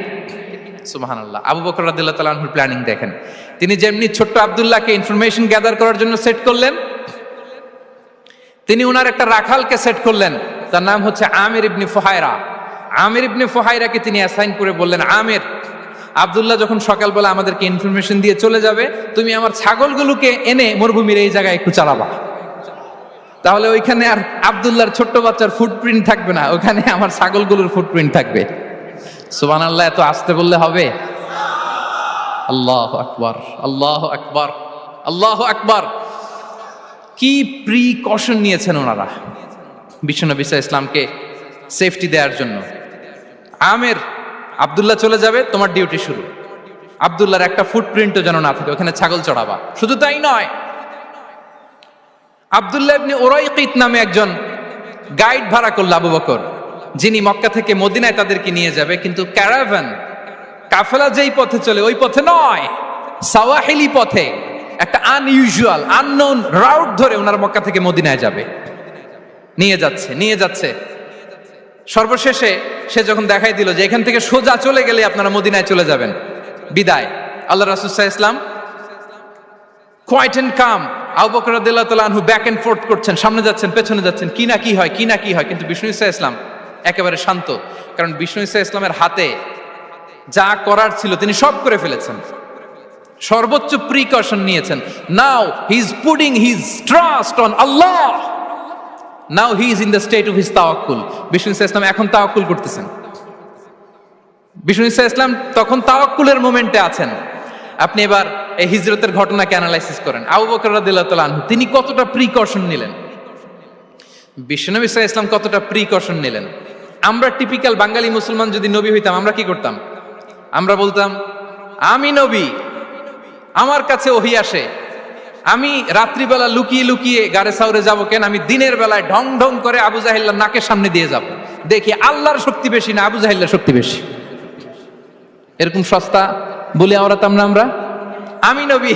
সুবহানাল্লাহ। আবু বকর রাদিয়াল্লাহু তাআলা আনহুর প্ল্যানিং দেখেন। তিনি যেমনি ছোট্ট আব্দুল্লাহকে ইনফরমেশন গ্যাদার করার জন্য সেট করলেন, তিনি উনার একটা রাখালকে সেট করলেন, তার নাম হচ্ছে আমির ইবনে ফুহায়রা। আমির ইবনে ফুহায়রাকে তিনি অ্যাসাইন করে বললেন, আমির, আব্দুল্লাহ যখন সকালবেলা আমাদেরকে ইনফরমেশন দিয়ে চলে যাবে, তুমি আমার ছাগলগুলোকে এনে মরুভূমির এই জায়গায় একটু চালাবা। তাহলে ওইখানে আর আব্দুল্লাহর ছোট্ট বাচ্চার ফুটপ্রিন্ট থাকবে না, ওখানে আমার ছাগলগুলোর ফুটপ্রিন্ট থাকবে। সুবহানাল্লাহ। এত আসতে বললে হবে? আল্লাহু আকবার, আল্লাহু আকবার, আল্লাহু আকবার। কি প্রিকশন নিয়েছেন ওনারা বিশ্বনবী সাল্লাল্লাহু আলাইহি ইসলামকে সেফটি দেওয়ার জন্য। আমির, আব্দুল্লাহ চলে যাবে, তোমার ডিউটি শুরু। আব্দুল্লাহর একটা ফুটপ্রিন্টও যেন না থাকে, ওখানে ছাগল চড়াবা। শুধু তাই নয়, আব্দুল্লাহ ইবনে উরাইকিত নামে একজন গাইড ভাড়া করল আবু বকর, যিনি মক্কা থেকে মদিনায় তাদেরকে নিয়ে যাবে। কিন্তু ক্যারাভান, কাফেলা যেই পথে চলে ওই পথে নয়, সাওয়াহিলি পথে, একটা আনইউজুয়াল আননোন রাউট ধরে ওনার মক্কা থেকে মদিনায় যাবে। নিয়ে যাচ্ছে। সর্বশেষে সে যখন দেখাই দিল যে এখান থেকে সোজা চলে গেলে আপনারা মদিনায় চলে যাবেন, বিদায়। আল্লাহ রাসূল সাল্লাল্লাহু আলাইহি ওয়াসাল্লাম কোয়াইট এন্ড কাম, আবু বকর রাদিয়াল্লাহু তাআলা আনহু ব্যাক এন্ড ফোর্থ করছেন, সামনে যাচ্ছেন পেছনে যাচ্ছেন, কি না কি হয়। কিন্তু বিষ্ণু সাল্লাল্লাহু আলাইহি ওয়াসাল্লাম একেবারে শান্ত, কারণ বিষ্ণু সাল্লাল্লাহু আলাইহি ওয়াসাল্লামের হাতে যা করার ছিল তিনি সব করে ফেলেছেন, সর্বোচ্চ প্রিকশন নিয়েছেন। Now he is putting his trust on Allah, now he is in the state of his তাওয়াক্কুল। বিষ্ণু সাল্লাল্লাহু আলাইহি ওয়াসাল্লাম এখন তাওয়াক্কুল করতেছেন। বিষ্ণু সাল্লাল্লাহু আলাইহি ওয়াসাল্লাম তখন তাওয়াক্কুলের মোমেন্টে আছেন। আপনি এবার এই হিজরতের ঘটনাকে অ্যানালাইসিস করেন। আবু বকর রাদিয়াল্লাহু তাআলা আনহু তিনি কতটা প্রিকশন নিলেন, বিশ্বনবী সাল্লাল্লাহু আলাইহি ওয়াসাল্লাম কতটা প্রিকশন নিলেন। আমরা টিপিক্যাল বাঙালি মুসলমান যদি নবী হইতাম আমরা কি করতাম? আমরা বলতাম আমি নবী, আমার কাছে ওহী আসে, আমি রাত্রিবেলা লুকিয়ে গারে সাউরে যাব কেন? আমি দিনের বেলায় ঢং ঢং করে আবু জাহেলের নাকের সামনে দিয়ে যাব, দেখি আল্লাহর শক্তি বেশি না আবু জাহেলের শক্তি বেশি। এরকম সস্তা বলে আওড়াতাম না আমরা? আমি নবী,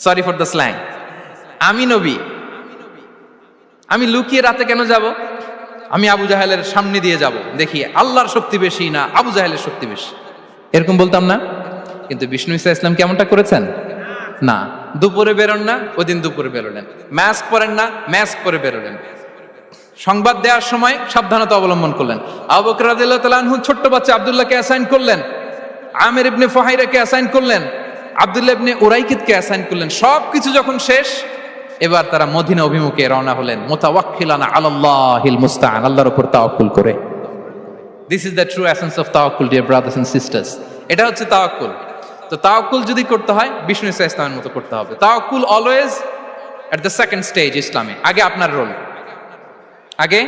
সরি ফর দ্য স্ল্যাং, আমি নবী, আমি লুকিয়ে রাতে কেন যাব? আমি আবু জাহেলের সামনে দিয়ে যাব, দেখি আল্লাহর শক্তি বেশি না আবু জাহেলের শক্তি বেশি। এরকম বলতাম না? কিন্তু বিষ্ণু ইসা ইসলাম কেমনটা করেছেন? না, দুপুরে বেরোন না, ওই দিন দুপুরে বেরোলেন। মাস্ক পরেন না, মাস্ক পরে বেরোলেন। সংবাদ দেওয়ার সময় সাবধানতা অবলম্বন করলেন। আবু বকর রাদিয়াল্লাহু তাআলা আনহু ছোট্ট বাচ্চা আব্দুল্লাহকে অ্যাসাইন করলেন, আমির ইবনে ফুহাইরাকে অ্যাসাইন করলেন, আব্দুল্লাহ ইবনে উরাইকিতকে অ্যাসাইন করলেন। সবকিছু যখন শেষ, এবার তারা মদিনা অভিমুখে রওনা হলেন, মুতাওয়াক্কিলানা আলাল্লাহিল মুস্তাআন, আল্লাহর উপর তাওয়াক্কুল করে। This is the true essence of তাওয়াক্কুল, ডিয়ার ব্রাদার্স এন্ড সিস্টার্স। এটা হচ্ছে তাওয়াক্কুল। তো তাওয়াক্কুল যদি করতে হয় বিষ্ণু ইসা ইসলামের মতো করতে হবে। তাওয়াক্কুল always at the second stage ইসলামে। আগে আপনার রোল, আগে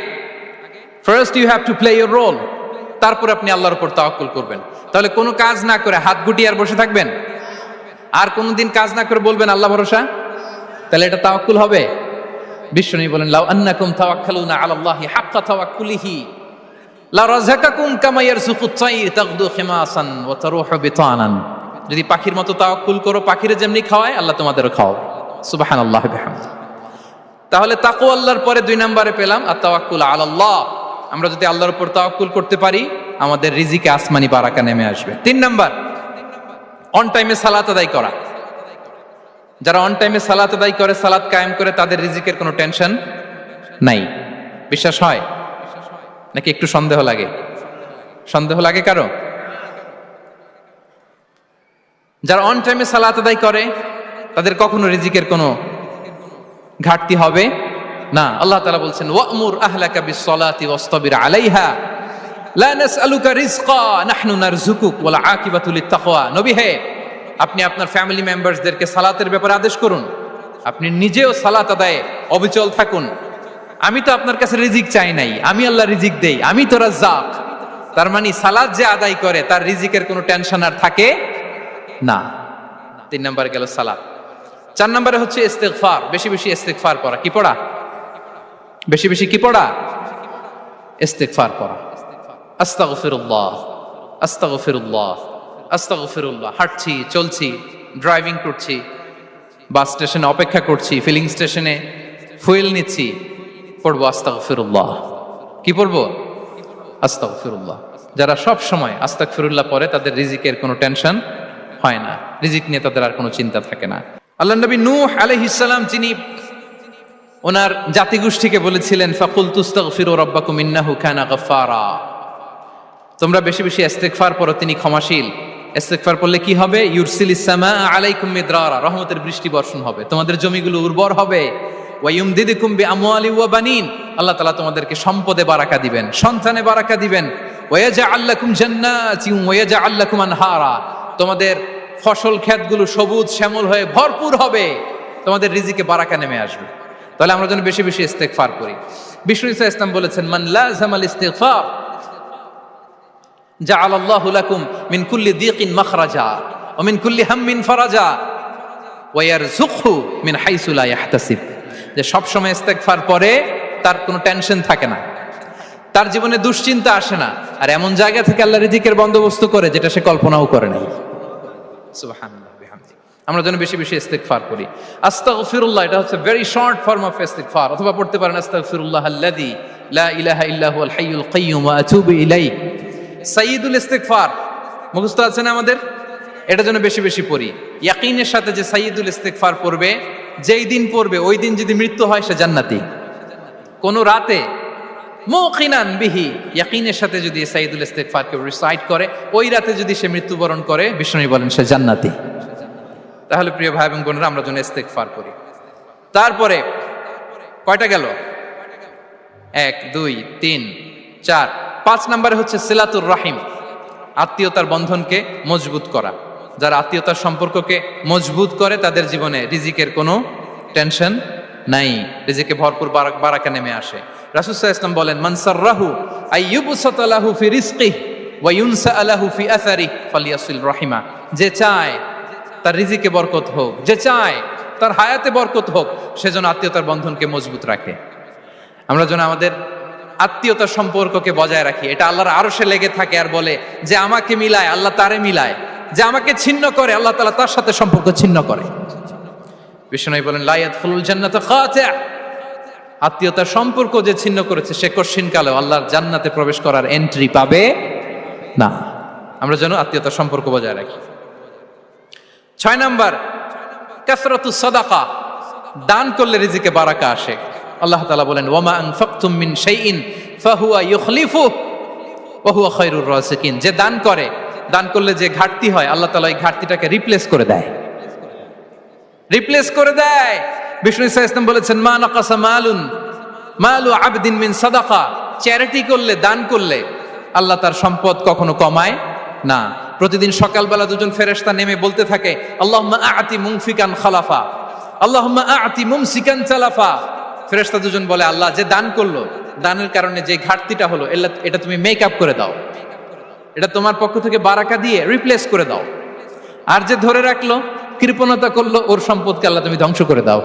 first you have to play your role, তারপর আপনি আল্লাহর উপর তাওয়াক্কুল করবেন। তাহলে কোনো কাজ না করে হাত গুটিয়ে আর বসে থাকবেন, আর কোনোদিন কাজ না করে বলবেন আল্লাহ ভরসা, তাহলে এটা তাওয়াক্কুল হবে? বিশ্বনবী বলেন লাউ আন্নাকুম তাওয়াক্কালুনা আলাল্লাহি হাক্কা তাওয়াক্কুলিহি লা রাযাকাকুম কামা ইয়ারযুকুত তায়র তাগদু খিমাসান ওয়া তারুহু বিতানান। যদি পাখির মতো তাওয়াক্কুল করো, পাখিরে যেমনি খাওয়ায় আল্লাহ তোমাদেরও খাওয়াবে। সুবহানাল্লাহি ওয়া বিহামদিহি। তাহলে তাকওয়া আল্লাহর পরে 2 নম্বরে পেলাম আত তাওয়াক্কুল আলাল্লাহ। আমরা যদি আল্লাহর উপর তাওয়াক্কুল করতে পারি, আমাদের রিজিকে আসমানি বারাকা নেমে আসবে। 3 নাম্বার, অন টাইমে সালাত আদায় করা। যারা অন টাইমে সালাত আদায় করে, সালাত কায়েম করে, তাদের রিজিকের কোনো টেনশন নাই। বিশ্বাস হয় নাকি একটু সন্দেহ লাগে? সন্দেহ লাগে কারো? যারা অন টাইমে সালাত আদায় করে তাদের কখনো রিজিকের কোনো ঘাটতি হবে না। আল্লাহ তাআলা বলছেন ওয়া'মুর আহলাকা বিস-সালাতি ওয়াসতাবির আলাইহা লা নাসআলুকা রিজকা নাহনু নারযুকুক ওয়াল আকিবাতু লিত-তাকওয়া। নবী হে, আপনি আপনার ফ্যামিলি মেম্বারসদেরকে সালাতের ব্যাপারে আদেশ করুন, আপনি নিজেও সালাত আদায়ে অবিচল থাকুন। আমি তো আপনার কাছে রিজিক চাই নাই, আমি আল্লাহ রিজিক দেই, আমি তো রাজ্জাক। তার মানে সালাত যে আদায় করে তার রিজিকের কোনো টেনশন আর থাকে না। 3 নম্বরে গেল সালাত। 4 নম্বরে হচ্ছে ইস্তিগফার, বেশি বেশি ইস্তিগফার পড়া। কি পড়া? বেশি বেশি কি পড়া? ইস্তিগফার পড়া। আস্তাগফিরুল্লাহ, আস্তাগফিরুল্লাহ, আস্তাগফিরুল্লাহ। হাঁটছি, চলছি, ড্রাইভিং করছি, বাস স্টেশনে অপেক্ষা করছি, ফিলিং স্টেশনে ফুয়েল নিচ্ছি, পড়বো আস্তাগফিরুল্লাহ। কি পড়বো? আস্তাগফিরুল্লাহ। যারা সব সময় আস্তাগফিরুল্লাহ পড়ে তাদের রিজিকের কোনো টেনশন হয় না, রিজিক নিয়ে তাদের আর কোনো চিন্তা থাকে না। আল্লাহ নবী নূহ আলাইহিস সালাম, যিনি ওনার জাতিগোষ্ঠীকে বলেছিলেন ফাকুলতু আস্তাগফিরু রাব্বাকুম ইন্নাহু কানা গাফফারা, তোমরা বেশি বেশি ইস্তিগফার পড়ো, তিনি ক্ষমাশীল। ইস্তিগফার পড়লে কি হবে? ইউরসিলিস সামা আলাইকুম মিদরারা, রহমতের বৃষ্টি বর্ষণ হবে, তোমাদের জমিগুলো উর্বর হবে। ওয়া ইউমদিদুকুম বিআমওয়ালি ওয়া বানিন, আল্লাহ তাআলা তোমাদেরকে সম্পদে বারাকা দিবেন, সন্তানে বারাকা দিবেন। ওয়া ইয়াজআল লাকুম জান্নাতিন ওয়া ইয়াজআল লাকুম আনহারা, তোমাদের ফসল ক্ষেতগুলো সবুজ শ্যামল হয়ে ভরপুর হবে, তোমাদের রিজিকে বারাকা নেমে আসবে। তাহলে আমরা যেন বেশি বেশি ইস্তিগফার করি। বিষ্ণু ইসা ইসলাম বলেছেন মান লাযামাল ইস্তিগফার জাআলাল্লাহু লাকুম মিন কুল্লি দিকিন মাখরাজা ওয়া মিন কুল্লি হাম্মিন ফারাজা ওয়া ইয়ারযুকহু মিন হাইসু লা ইয়াহতাসিব। যে সব সময় ইস্তিগফার পরে তার কোনো টেনশন থাকে না, তার জীবনে দুশ্চিন্তা আসে না, আর এমন জায়গা থেকে আল্লাহ রিজিকের বন্দোবস্ত করে যেটা সে কল্পনাও করে নাই। সুবহানাল্লাহ বিহামদিহি। আমরা যেন বেশি বেশি ইস্তিগফার করি। আস্তাগফিরুল্লাহ, এটা হচ্ছে ভেরি শর্ট ফর্ম অফ ইস্তিগফার। অথবা পড়তে পারেন আস্তাগফিরুল্লাহ আল্লাযী লা ইলাহা ইল্লা হুয়াল হাইয়ুল কাইয়্যুম ওয়া আতুবু ইলাইহি। সাইয়্যিদুল ইস্তিগফার মুখস্থ আছে না আমাদের? এটা যেন বেশি বেশি পড়ি। ইয়াকিনের সাথে যে সাইয়্যিদুল ইস্তিগফার পড়বে, যেই দিন পড়বে ওই দিন যদি মৃত্যু হয় সে জান্নাতি। কোন রাতে মুকিনান বিহি, ইয়াকিনের সাথে যদি সাইয়্যিদুল ইস্তিগফার কেউ রিসাইট করে, ওই রাতে যদি সে মৃত্যুবরণ করে, বিষ্ণু বলেন সে জান্নাতি। তাহলে প্রিয় ভাই এবং বোনেরা, আমরা যেন ইস্তিগফার করি। তারপরে কয়টা গেল? 1 2 3 4 5 নম্বরে হচ্ছে সিলাতুর রাহিম, আত্মীয়তার বন্ধনকে মজবুত করা। যারা আত্মীয়তার সম্পর্ককে মজবুত করে তাদের জীবনে রিজিকের কোনো টেনশন নাই, রিজিকে ভরপুর বারাকা নেমে আসে। রাসূল সাল্লাল্লাহু আলাইহি ওয়াসাল্লাম বলেন, মান সাররাহু আইয়ুবসাতা লাহু ফি রিজকিহি ওয়া ইউনসা লাহু ফি আসারিহি ফালিয়াসিল রাহিমা। যে চায় তার রিজিকে বরকত হোক, যে চায় তার হায়াতে বরকত হোক, সেজন্য আত্মীয়তার বন্ধনকে মজবুত রাখে। আমরা যেন আমাদের আত্মীয়তার সম্পর্ককে বজায় রাখি। এটা আল্লাহর আরশে লেগে থাকে আর বলে যে আমাকে মিলায় আল্লাহ তারে মিলায়, যে আমাকে ছিন্ন করে আল্লাহ তাআলা তার সাথে সম্পর্ক ছিন্ন করে। বিষ্ণু বলেন, লা ইয়াদখুলুল জান্নাতা খাতি', আত্মীয়তার সম্পর্ক যে ছিন্ন করেছে সে কশিনকালেও আল্লাহর জান্নাতে প্রবেশ করার এন্ট্রি পাবে না। আমরা যেন আত্মীয়তার সম্পর্ক বজায় রাখি। 6 নাম্বার, কাসরাতুস সাদাকা, দান করলে রিজিকে বারাকা আসে। আল্লাহ তাআলা বলেন, ওয়ামা আনফাকতুম মিন শাইইন ফাহুয়া ইউখলিফুহু ওয়া হুয়া খায়রুর রাযিকিন। যে দান করে, দান করলে যে ঘাটতি হয় আল্লাহ তাআলা এই ঘাটতিটাকে রিপ্লেস করে দেয়, রিপ্লেস করে দেয়। বিষ্ণু সাল্লাল্লাহু আলাইহি ওয়াসাল্লাম বলেছেন, মা নাকাসা মালু আবদিন মিন সাদাকা, চ্যারিটি করলে, দান করলে আল্লাহ তার সম্পদ কখনো কমায় না। প্রতিদিন সকালবেলা দুজন ফেরেশতা নেমে বলতে থাকে, আল্লাহুম্মা আ'তি মুনফিকান খালাফা, আল্লাহুম্মা আ'তি মুমসিকান চালাফা। ফেরেশতা দুজন বলে, আল্লাহ যে দান করলো, দানের কারণে যে ঘাটতিটা হলো এটা তুমি মেক আপ করে দাও, এটা তোমার পক্ষ থেকে বারাকা দিয়ে রিপ্লেস করে দাও। আর যে ধরে রাখলো, কৃপণতা করলো, ওর সম্পদকে আল্লাহ তুমি ধ্বংস করে দাও।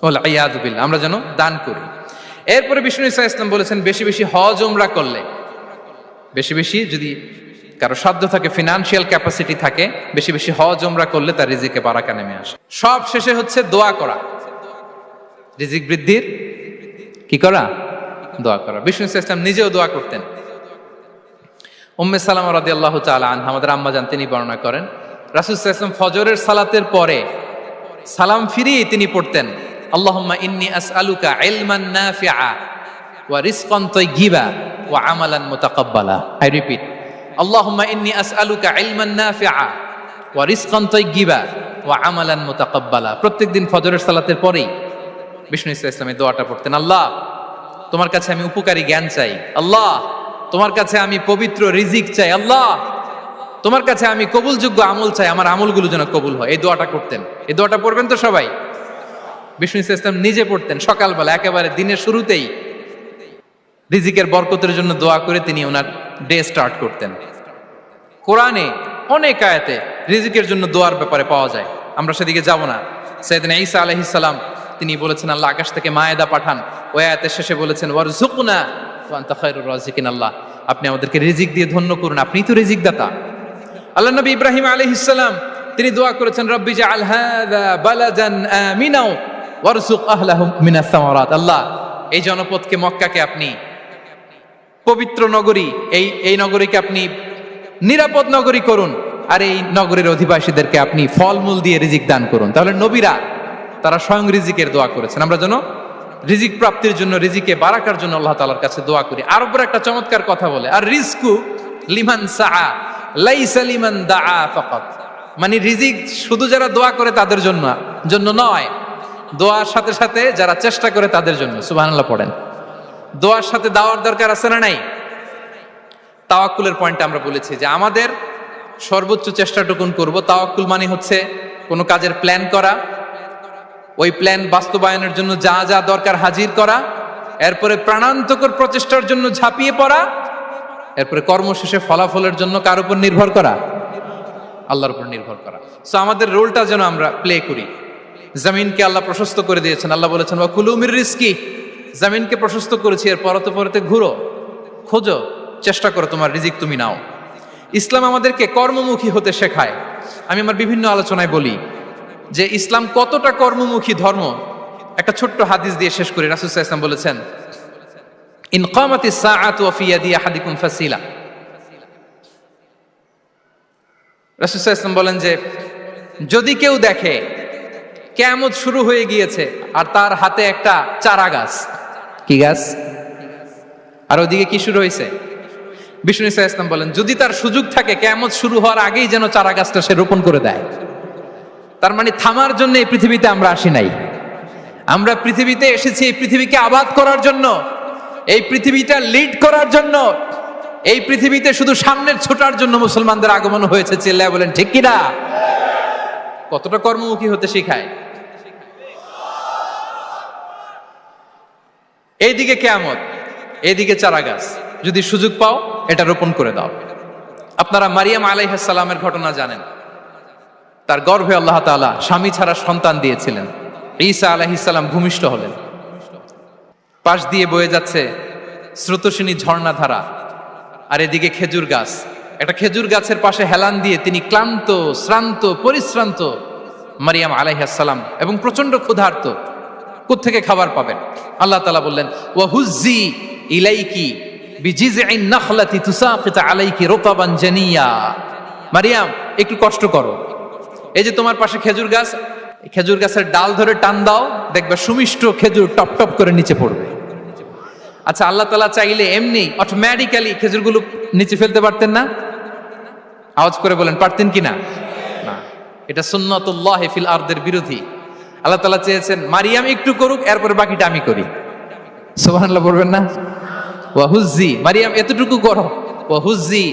ওয়াল ইয়াযু বিল্লাহ। আমরা যেন দান করি। এরপরে বিষ্ণু সাল্লাল্লাহু আলাইহি ওয়াসাল্লাম বলেছেন, বেশি বেশি হজ উমরা করলে, বেশি বেশি যদি কারো সাধ্য থাকে, ফিনান্সিয়াল ক্যাপাসিটি থাকে, বেশি বেশি হজ উমরা করলে তার রিজিকে বারাকা নেমে আসে। সব শেষে হচ্ছে দোয়া করা, রিজিক বৃদ্ধির কি করা? দোয়া করা। বিষ্ণু সাল্লাল্লাহু আলাইহি ওয়াসাল্লাম নিজেও দোয়া করতেন। উম্মে সালামা রাদিয়াল্লাহু তাআলা আনহা, আমাদের আম্মা জান, তিনি বর্ণনা করেন, রাসূল সাল্লাল্লাহু আলাইহি ওয়াসাল্লাম ফজরের সালাতের পরে সালাম ফিরিয়ে তিনি পড়তেন, আল্লাহুম্মা ইন্নী আসআলুকা ইলমান নাফিআ ওয়া রিজকান তাইয়্যিবা ওয়া আমালান মুতাকাব্বালা। আই রিপিট, আল্লাহুম্মা ইন্নী আসআলুকা ইলমান নাফিআ ওয়া রিজকান তাইয়্যিবা ওয়া আমালান মুতাকাব্বালা। প্রত্যেকদিন ফজরের সালাতের পরেই বিষ্ণু সাল্লাল্লাহু আলাইহি ওয়াসাল্লাম এই দোয়াটা পড়তেন, আল্লাহ তোমার কাছে আমি উপকারী জ্ঞান চাই, আল্লাহ তোমার কাছে আমি পবিত্র রিজিক চাই, আল্লাহ তোমার কাছে আমি কবুলযোগ্য আমল চাই, আমার আমলগুলো যেন কবুল হয়। এই দোয়াটা করতেন। এই দোয়াটা পড়বেন তো সবাই? বিষ্ণু সাল্লাল্লাহু আলাইহি ওয়াসাল্লাম নিজে পড়তেন সকালবেলা, একেবারে দিনের শুরুতেই রিজিকের বরকতের জন্য দোয়া করে তিনি ওনার ডে স্টার্ট করতেন। কোরআনে অনেক আয়াতে রিজিকের জন্য দোয়ার ব্যাপারে পাওয়া যায়, আমরা সেদিকে যাব না। সাইয়েদনা ঈসা আলাইহিস সালাম তিনি বলেছেন, আল্লাহ আকাশ থেকে মায়েদা পাঠান। ওই আয়াতের শেষে বলেছেন, ওয়ারযুকনা ওয়া আনতা খায়রুর রাযিকিন, আল্লাহ আপনি আমাদেরকে রিজিক দিয়ে ধন্য করুন, আপনিই তো রিজিক দাতা। আল্লাহ নবী ইব্রাহিম আলাইহিস সালাম তিনি দোয়া করেছেন, রব্বি জাআল হাযা বালাদান আমিনা ওয়ারযুক আহলাহু মিনাস সামারাত, আল্লাহ এই জনপদকে, মক্কাকে আপনি পবিত্র নগরী, এই নগরীকে আপনি নিরাপদ নগরী করুন, আর এই নগরীর অধিবাসীদেরকে আপনি ফলমূল দিয়ে রিজিক দান করুন। তাহলে নবীরা তারা স্বয়ং রিজিকের দোয়া করেছেন। আমরা যেন রিজিক প্রাপ্তির জন্য, রিজিকে বারাকার জন্য আল্লাহ তাআলার কাছে দোয়া করি। আরবের একটা চমৎকার কথা বলে, আর রিজকু লিমান সাআ লাইসা লিমান দাআ ফাকাত, মানে রিজিক শুধু যারা দোয়া করে তাদের জন্য নয়, দোয়ার সাথে সাথে যারা চেষ্টা করে তাদের জন্য। সুবহানাল্লাহ পড়েন। দোয়ার সাথে দাওয়ার দরকার আছে না নাই? তাওয়াক্কুলের পয়েন্টে আমরা বলেছি যে আমাদের সর্বোচ্চ চেষ্টাটুকুন করব। তাওয়াক্কুল মানে হচ্ছে কোনো কাজের প্ল্যান করা, ওই প্ল্যান বাস্তবায়নের জন্য যা যা দরকার হাজির করা, এরপরে প্রাণান্তকর প্রচেষ্টার জন্য ঝাঁপিয়ে পড়া, এরপরে কর্মশেষে ফলাফলের জন্য কার উপর নির্ভর করা? আল্লাহর উপর নির্ভর করা। সো আমাদের রোলটা যেন আমরা প্লে করি। জমিনকে আল্লাহ প্রশস্ত করে দিয়েছেন, আল্লাহ বলেছেন ওয়া কুলু মির রিজকি, জমিনকে প্রশস্ত করেছি, এর পরতে ঘুরো, খোঁজো, চেষ্টা করো তোমার রিজিক তুমি নাও। ইসলাম আমাদেরকে কর্মমুখী হতে শেখায়। আমি আমার বিভিন্ন আলোচনায় বলি যে ইসলাম কতটা কর্মমুখী ধর্ম। একটা ছোট্ট হাদিস দিয়ে শেষ করি। রাসূল সাল্লাল্লাহু আলাইহি ওয়াসাল্লাম বলেছেন, ইন কামাতিস সাআতু ওয়া ফি ইয়াদি আহাদিকুম ফাসিলা। রাসূল সাল্লাল্লাহু আলাইহি ওয়াসাল্লাম বলেন যে যদি কেউ দেখে কিয়ামত শুরু হয়ে গিয়েছে আর তার হাতে একটা চারা গাছ, কি গাছ, আর ওদিকে কি শুরু হয়েছে, বিষ্ণু সাল্লাল্লাহু আলাইহি ওয়াসাল্লাম বলেন যদি তার সুযোগ থাকে কিয়ামত শুরু হওয়ার আগেই যেন চারা গাছটা সে রোপণ করে দেয়। তার মানে থামার জন্য এই পৃথিবীতে আমরা আসি নাই। আমরা পৃথিবীতে এসেছি এই পৃথিবীকে আবাদ করার জন্য, এই পৃথিবীটা লিড করার জন্য। এই পৃথিবীতে শুধু সামনের ছোটার জন্য মুসলমানদের আগমন হয়েছে। চিল্লায় বলেন ঠিক কিনা? কতটা কর্মমুখী হতে শেখায়। এইদিকে কিয়ামত, এইদিকে চারা গাছ, যদি সুযোগ পাও এটা রোপণ করে দাও। আপনারা মারিয়াম আলাইহিস সালামের ঘটনা জানেন। তার গর্ভে আল্লাহ তাআলা স্বামী ছাড়া সন্তান দিয়েছিলেন। ঈসা আলাইহিস সালাম ভূমিষ্ঠ হলেন। পাশ দিয়ে বয়ে যাচ্ছে স্রোতস্বিনী ঝর্ণাধারা, আর এদিকে খেজুর গাছ। একটা খেজুর গাছের পাশে হেলান দিয়ে তিনি ক্লান্ত, শ্রান্ত, পরিশ্রান্ত মারিয়াম আলাইহিস সালাম, এবং প্রচন্ড ক্ষুধার্ত। কোত্থেকে খাবার পাবেন? আল্লাহ তাআলা বললেন, ওয়া হুজ্জি ইলাইকি বিজিযইন নাখলাতি তুসাকিত আলাইকি রুতাবান জানিয়া। মারিয়াম একটু কষ্ট করো, এই যে তোমার পাশে খেজুর গাছ, খেজুর গাছের ডাল ধরে টান দাও, দেখবে সুমিষ্ট খেজুর টপ টপ করে নিচে পড়বে। আচ্ছা, আল্লাহ তাআলা চাইলে এমনি অটোমেটিক্যালি খেজুরগুলো নিচে ফেলতে পারতেন না? আওয়াজ করে বলেন, পারতেন কিনা? না, এটা সুন্নাতুল্লাহ ফিল আরদের বিরোধী। আল্লাহ তাআলা চেয়েছেন মারিয়াম একটু করুক, এরপরে বাকিটা আমি করি। সুবহানাল্লাহ বলবেন না? ওয়া হুজ্জি, মারিয়াম এতটুকু করো, ওয়া হুজ্জি,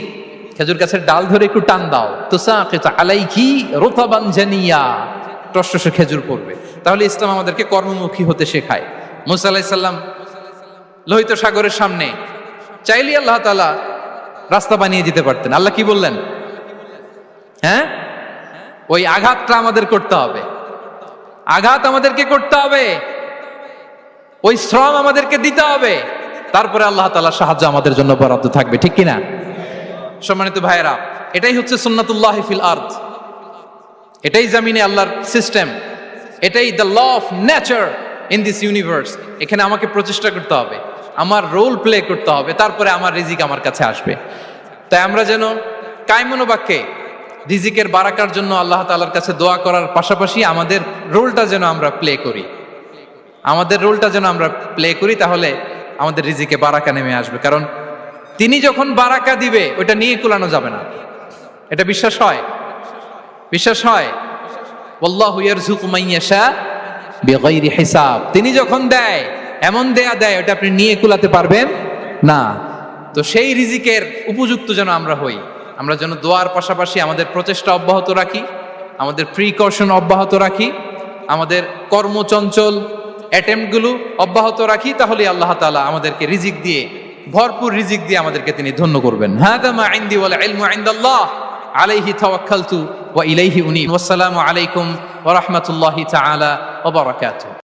খেজুর গাছের ডাল ধরে একটু টান দাও, তুসাকিত আলাইকি রুতাবান জানিয়া, টসটসে খেজুর পড়বে। তাহলে ইসলাম আমাদেরকে কর্মমুখী হতে শেখায়। মুসা আলাইহিস সালাম লোহিত সাগরের সামনে চাইলে আল্লাহ তাআলা রাস্তা বানিয়ে দিতে পারতেন। আল্লাহ কি বললেন? হ্যাঁ, ওই আঘাতটা আমাদের করতে হবে, আঘাত আমাদেরকে করতে হবে, ওই শ্রম আমাদেরকে দিতে হবে, তারপরে আল্লাহ তাআলার সাহায্য আমাদের জন্য বরাদ্দ থাকবে। ঠিক কিনা? সম্মানিত ভাইয়েরা, এটাই হচ্ছে সুন্নাতুল্লাহ ফিল আরদ। এটাই জামিনে আল্লাহর সিস্টেম, এটাই the law of nature in this universe. এখানে আমাকে প্রচেষ্টা করতে হবে, আমার রোল প্লে করতে হবে, তারপরে আমার রিজিক আমার কাছে আসবে। তাই আমরা যেন কায়মনোবাক্যে রিজিকের বারাকার জন্য আল্লাহ তাআলার কাছে দোয়া করার পাশাপাশি আমাদের রোলটা যেন আমরা প্লে করি, আমাদের রোলটা যেন আমরা প্লে করি, তাহলে আমাদের রিজিকে বারাকা নেমে আসবে। কারণ তিনি যখন বারাকা দিবে ওইটা নিয়ে কুলানো যাবে না। এটা বিশ্বাস হয়? বিশ্বাস হয়? ওয়াল্লাহু ইয়ারযুকু মান ইয়াশা বিগাইরি হিসাব। তিনি যখন দেয় এমন দেয়া দেয় ওটা আপনি নিয়ে কুলাতে পারবেন না। তো সেই রিজিকের উপযুক্ত যেন আমরা হই। আমরা যেন দোয়ার পাশাপাশি আমাদের প্রচেষ্টা অব্যাহত রাখি, আমাদের প্রিকশন অব্যাহত রাখি, আমাদের কর্মচঞ্চল অ্যাটেম্পটগুলো অব্যাহত রাখি, তাহলে আল্লাহ তাআলা আমাদেরকে রিজিক দিয়ে, ভরপুর রিজিক দিয়ে আমাদেরকে তিনি ধন্য করবেন। হাদা মা ইনদি ওয়াল ইলমু ইনদাল্লাহ আলাইহি তাওয়াক্কালতু ওয়া ইলাইহি উনীব। ওয়াসসালামু আলাইকুম ওয়া রাহমাতুল্লাহি তাআলা ওয়া বারাকাতুহু।